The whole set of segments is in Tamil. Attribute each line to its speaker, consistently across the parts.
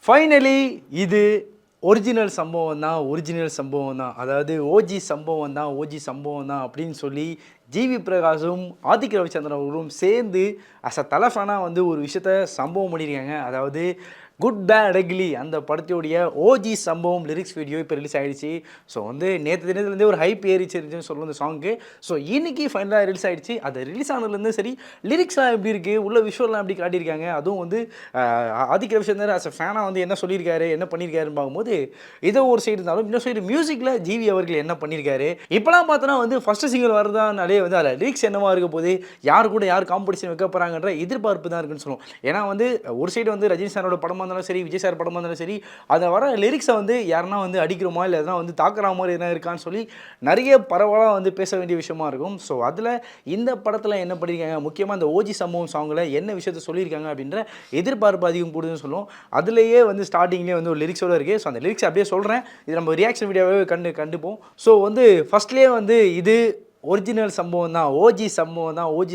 Speaker 1: ஃபைனலி இது ஒரிஜினல் சம்பவம் தான் அதாவது ஓஜி சம்பவம் தான் அப்படின்னு சொல்லி ஜிவி பிரகாஷும் ஆதித்ய ரவிச்சந்திரன் அவர்களும் சேர்ந்து அஸ் அ தலஃபானாக வந்து ஒரு விஷயத்த சம்பவம் பண்ணியிருக்காங்க. அதாவது குட் பேட் அக்லி அந்த படத்தோடைய ஓஜி சம்பவம் லிரிக்ஸ் வீடியோ இப்போ ரிலீஸ் ஆகிடுச்சு. ஸோ வந்து நேற்று தினத்துலேருந்தே ஒரு ஹைப் ஏறிச்சிருந்துச்சுன்னு சொல்லுவோம் இந்த சாங்க்கு. ஸோ இன்னைக்கு ஃபைனலாக ரிலீஸ் ஆகிடுச்சு. அது ரிலீஸ் ஆனதுலேருந்து சரி லிரிக்ஸ்லாம் எப்படி இருக்குது, உள்ள விஷுவல்லாம் எப்படி காட்டியிருக்காங்க, அதுவும் வந்து ஆதித்ய ரவிச்சந்திரன் அஸ் அ ஃபேனாக வந்து என்ன சொல்லியிருக்காரு, என்ன பண்ணியிருக்காருன்னு பார்க்கும்போது இதோ ஒரு சைடு இருந்தாலும் இன்னொரு சைடு மியூசிக்கில் ஜிவி அவர்கள் என்ன பண்ணியிருக்காரு. இப்போலாம் பார்த்தோன்னா வந்து ஃபஸ்ட்டு சிங்கிள் வரதானாலே வந்து அதில் லிரிக்ஸ் என்னவா இருக்க போது, யார் கூட யார் காம்படிஷன் வைக்க போகிறாங்கன்ற எதிர்பார்ப்பு தான் இருக்குன்னு சொல்லுவோம். ஏன்னா வந்து ஒரு சைடு வந்து ரஜினி சாரோட படமாக இருந்தாலும் சரி, விஜய் சார் படமாக இருந்தாலும் சரி, அதை வர லிரிக்ஸை வந்து யாருன்னா வந்து அடிக்கிறோமா இல்லை எதனா வந்து தாக்குற மாதிரி என்ன இருக்கான்னு சொல்லி நிறைய பரவலாக வந்து பேச வேண்டிய விஷயமா இருக்கும். ஸோ அதில் இந்த படத்தில் என்ன பண்ணியிருக்காங்க, முக்கியமாக இந்த ஓஜி சம்பவம் சாங்கில் என்ன விஷயத்த சொல்லியிருக்காங்க அப்படின்ற எதிர்பார்ப்பு அதிகம் கூடுதுன்னு சொல்லுவோம். அதுலேயே வந்து ஸ்டார்டிங்லேயே வந்து ஒரு லிரிக்ஸோடு இருக்குது. ஸோ அந்த லிரிக்ஸ் அப்படியே சொல்கிறேன், இது நம்ம ரியாக்ஷன் வீடியோவே கண்டுப்போம். ஸோ வந்து ஃபஸ்ட்லேயே வந்து இது ஒரிஜினல் சம்பவம் தான், ஓஜி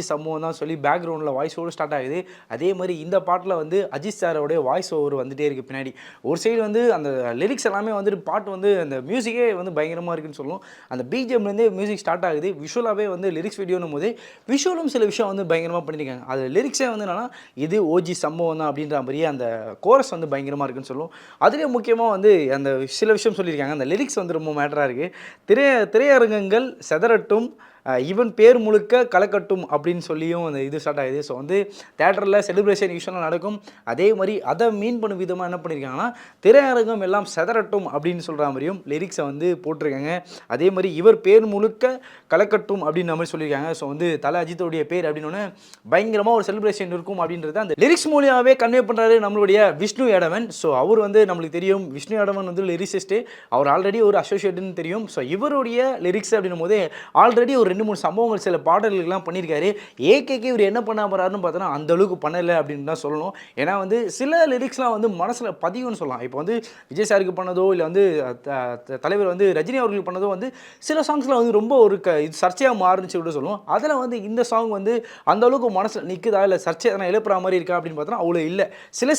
Speaker 1: சம்பவம் தான் சொல்லி பேக்ரவுண்டில் வாய்ஸோடு ஸ்டார்ட் ஆகுது. அதே மாதிரி இந்த பாட்டில் வந்து அஜித் சாரோடைய வாய்ஸ் ஓவர் வந்துகிட்டே இருக்குது பின்னாடி. ஒரு சைடு வந்து அந்த லிரிக்ஸ் எல்லாமே வந்துட்டு பாட்டு வந்து அந்த மியூசிக்கே வந்து பயங்கரமாக இருக்குன்னு சொல்லுவோம். அந்த பிஜிஎம்லேருந்தே மியூசிக் ஸ்டார்ட் ஆகுது. விஷுவலாகவே வந்து லிரிக்ஸ் வீடியோன்னும் போது விஷுவலும் சில விஷயம் வந்து பயங்கரமாக பண்ணியிருக்காங்க. அது லிரிக்ஸே வந்து என்னன்னா இது ஓஜி சம்பவம் தான் அப்படின்ற மாதிரியே அந்த கோரஸ் வந்து பயங்கரமாக இருக்குன்னு சொல்லுவோம். அதுலேயே முக்கியமாக வந்து அந்த சில விஷயம் சொல்லியிருக்காங்க. அந்த லிரிக்ஸ் வந்து ரொம்ப மேட்டராக இருக்குது. திரையரங்கங்கள் செதறட்டும், ஈவன் பேர் முழுக்க கலக்கட்டும் அப்படின்னு சொல்லியும் அந்த இது ஸ்டார்ட் ஆகுது. ஸோ வந்து தேட்டரில் செலிப்ரேஷன் யூஸ்வலாக நடக்கும். அதே மாதிரி அதை மீன் பண்ணும் விதமாக என்ன பண்ணியிருக்காங்கன்னா திரையரங்கம் எல்லாம் செதறட்டும் அப்படின்னு சொல்கிற மாதிரியும் லிரிக்ஸை வந்து போட்டிருக்காங்க. அதே மாதிரி இவர் பேர் முழுக்க கலக்கட்டும் அப்படின்ற மாதிரி சொல்லியிருக்காங்க. ஸோ வந்து தலை அஜித்தோடைய பேர் அப்படின்னு பயங்கரமாக ஒரு செலிப்ரேஷன் இருக்கும் அப்படின்றத அந்த லிரிக்ஸ் மூலியாவே கன்வே பண்ணுறாரு நம்மளுடைய விஷ்ணு யாதவன். ஸோ அவர் வந்து நம்மளுக்கு தெரியும், விஷ்ணு யாதவன் வந்து லிரிசிஸ்ட்டு, அவர் ஆல்ரெடி ஒரு அசோசியேட்டுன்னு தெரியும். ஸோ இவருடைய லிரிக்ஸ் அப்படின்னும் போது ஆல்ரெடி ஒரு 2-3 சம்பவங்கள் சில பாடல்கள்லாம் பண்ணியிருக்காரு. ஏகேக்கு இவர் என்ன பண்ண போறாருன்னு பார்த்தோன்னா அந்த அளவுக்கு பண்ணலை அப்படின்னு தான் சொல்லணும். ஏன்னா வந்து சில லிரிக்ஸ்லாம் வந்து மனசில் பதிவுன்னு சொல்லலாம். இப்போ வந்து விஜய் சாருக்கு பண்ணதோ இல்லை வந்து தலைவர் வந்து ரஜினி அவர்களுக்கு பண்ணதோ வந்து சில சாங்ஸில் வந்து ரொம்ப ஒரு இது சர்ச்சையாக மாறுச்சு கூட சொல்லுவோம். அதில் வந்து இந்த சாங் வந்து அந்த அளவுக்கு மனசில் நிற்குதா இல்லை சர்ச்சை எதனா எழுப்புற மாதிரி இருக்கா அப்படின்னு பார்த்தோன்னா அவ்வளோ இல்லை.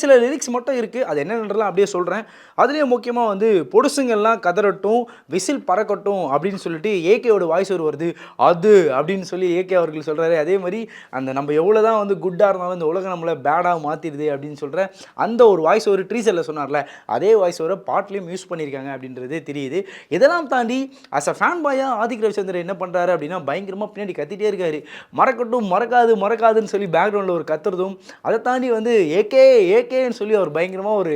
Speaker 1: சில லிரிக்ஸ் மட்டும் இருக்குது. அது என்னன்றலாம் அப்படியே சொல்கிறேன். அதுலேயே முக்கியமாக வந்து பொடுசுங்கள்லாம் கதறட்டும், விசில் பறக்கட்டும் அப்படின்னு சொல்லிட்டு ஏகேவோட வாய்ஸ் வருது. அது அப்படின்னு சொல்லி ஏகே அவர்கள் சொல்கிறாரு. அதே மாதிரி அந்த நம்ம எவ்வளோ தான் வந்து குட்டாக இருந்தாலும் இந்த உலகம் நம்மளை பேடாக மாற்றிடுது அப்படின்னு சொல்கிற அந்த ஒரு வாய்ஸ் ஒரு ட்ரீசரில் சொன்னார்ல, அதே வாய்ஸ் ஒரு பாட்லேயும் யூஸ் பண்ணியிருக்காங்க அப்படின்றது தெரியுது. இதெல்லாம் தாண்டி அஸ் அ ஃபேன் பாயாக ஆதித்ய ரவிச்சந்திரன் என்ன பண்ணுறாரு அப்படின்னா பயங்கரமாக பின்னாடி கத்திட்டே இருக்காரு. மறக்கட்டும், மறக்காதுன்னு சொல்லி பேக்ரவுண்டில் ஒரு கத்துறதும், அதை தாண்டி வந்து ஏகேன்னு சொல்லி அவர் பயங்கரமாக ஒரு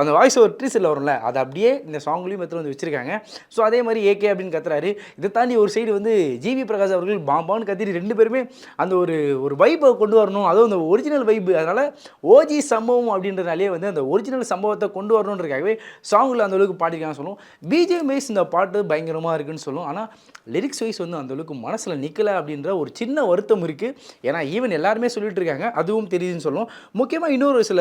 Speaker 1: அந்த வாய்ஸ் ஒரு ட்ரீசரில் வரும்ல, அதை அப்படியே இந்த சாங்லேயும் எடுத்து வந்து வச்சுருக்காங்க. ஸோ அதே மாதிரி ஏகே அப்படின்னு கத்துறாரு. இதை தாண்டி ஒரு சைடு வந்து ஜிவி பிரகாஷ் அவர்கள் பாம்பான்னு கத்திரி 2 பேருமே அந்த ஒரு வைப்பை கொண்டு வரணும், அதுவும் அந்த ஒரிஜினல் வைப்பு. அதனால் ஓஜி சம்பவம் அப்படின்றனாலே வந்து அந்த ஒரிஜினல் சம்பவத்தை கொண்டு வரணுன்றதுக்காகவே சாங்கில் அந்த அளவுக்கு பாடிருக்கான்னு சொல்லுவோம். பிஜிஎம் வைஸ் இந்த பாட்டு பயங்கரமாக இருக்குன்னு சொல்லுவோம். ஆனால் லிரிக்ஸ் வைஸ் வந்து அந்த அளவுக்கு மனசில் நிற்கலை அப்படின்ற ஒரு சின்ன வருத்தம் இருக்குது. ஏன்னா ஈவன் எல்லாருமே சொல்லிட்டு இருக்காங்க, அதுவும் தெரியுதுன்னு சொல்லுவோம். முக்கியமாக இன்னொரு சில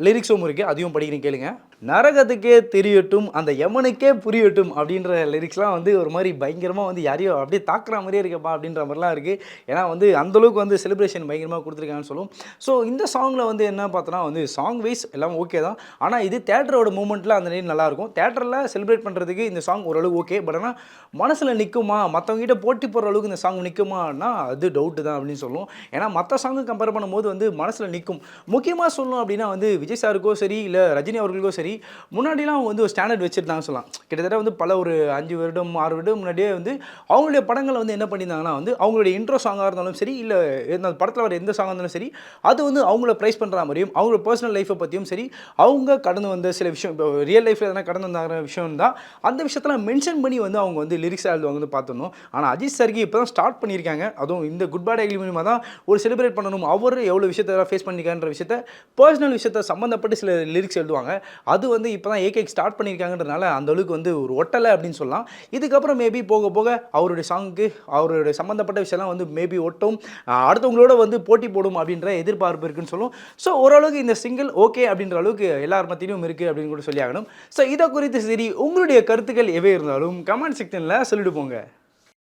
Speaker 1: லிரிக்ஸும் இருக்குது, அதையும் படிக்கிறேன் கேளுங்க. நரகத்துக்கே தெரியட்டும், அந்த யமனுக்கே புரியட்டும் அப்படின்ற லிரிக்ஸ்லாம் வந்து ஒரு மாதிரி பயங்கரமாக வந்து யாரையோ அப்படியே தாக்குற மாதிரியே இருக்கப்பா அப்படின்ற மாதிரிலாம் இருக்குது. ஏன்னா வந்து அந்தளவுக்கு வந்து செலிப்ரேஷன் பயங்கரமாக கொடுத்துருக்காங்கன்னு சொல்லுவோம். ஸோ இந்த சாங்கில் வந்து என்ன பார்த்தோன்னா வந்து சாங் வைஸ் எல்லாம் ஓகே தான். ஆனால் இது தேட்டரோட மூமெண்ட்டில் அந்த நேரம் நல்லாயிருக்கும். தேட்டரில் செலிப்ரேட் பண்ணுறதுக்கு இந்த சாங் ஓரளவு ஓகே. பட் ஆனால் மனசில் நிற்குமா, மற்றவங்ககிட்ட போட்டி போடுற அளவுக்கு இந்த சாங் நிற்குமானா அது டவுட்டு தான் அப்படின்னு சொல்லுவோம். ஏன்னா மற்ற சாங்கு கம்பேர் பண்ணும்போது வந்து மனசில் நிற்கும். முக்கியமாக சொல்லணும் அப்படின்னா வந்து விஜய் சாருக்கோ சரி இல்லை ரஜினி அவர்களுக்கோ சரி, முன்னாடிலாம் அவங்க வந்து ஒரு ஸ்டாண்டர்ட் வச்சுருந்தாங்க சொல்லலாம். கிட்டத்தட்ட வந்து பல ஒரு 5 வருடம் 6 வருடம் முன்னாடியே வந்து அவங்களுடைய படங்களை வந்து என்ன பண்ணியிருந்தாங்கன்னா வந்து அவங்களுடைய இன்ட்ரோ சாங்காக இருந்தாலும் சரி இல்லை இந்த படத்தில் வர எந்த சாங்காக இருந்தாலும் சரி, அது வந்து அவங்கள ப்ரைஸ் பண்ணுற மாதிரியும் அவங்களோட பர்சனல் லைஃப்பை பற்றியும் சரி, அவங்க கடந்து வந்த சில விஷயம், இப்போ ரியல் லைஃப்பில் எதனா கடந்து வந்தாங்கிற விஷயம் தான் அந்த விஷயத்தில் மென்ஷன் பண்ணி வந்து அவங்க வந்து லிரிக்ஸ் எழுதுவாங்க வந்து பார்த்துடணும். ஆனால் அஜித் சார்க்கு இப்போ தான் ஸ்டார்ட் பண்ணியிருக்காங்க. அதுவும் இந்த குட் பேட் அக்லி மூலியமாக தான் ஒரு செலிப்ரேட் பண்ணணும், அவர் எவ்வளோ விஷயத்தை ஃபேஸ் பண்ணியிருக்கான்ற விஷயத்தை பர்சனல் விஷயத்தை சம்மந்தப்பட்டு சில லிரிக்ஸ் எழுதுவாங்க. அது வந்து இப்போ தான் ஏகே ஸ்டார்ட் பண்ணியிருக்காங்கன்றதுனால அந்த அளவுக்கு வந்து ஒரு ஒட்டலை அப்படின்னு சொல்லலாம். இதுக்கப்புறம் மேபி போக போக அவருடைய சாங்க்கு அவருடைய சம்மந்தப்பட்ட விஷயம்லாம் வந்து மேபி ஒட்டும், அடுத்தவங்களோட வந்து போட்டி போடும் அப்படின்ற எதிர்பார்ப்பு இருக்குன்னு சொல்லும். ஸோ ஓரளவுக்கு இந்த சிங்கிள் ஓகே அப்படின்ற அளவுக்கு எல்லார் மத்தியிலும் இருக்குது அப்படின்னு கூட சொல்லி ஆகணும். ஸோ இதை குறித்து சரி உங்களுடைய கருத்துக்கள் எவை இருந்தாலும் கமெண்ட் செக்ஷனில் சொல்லிட்டு போங்க.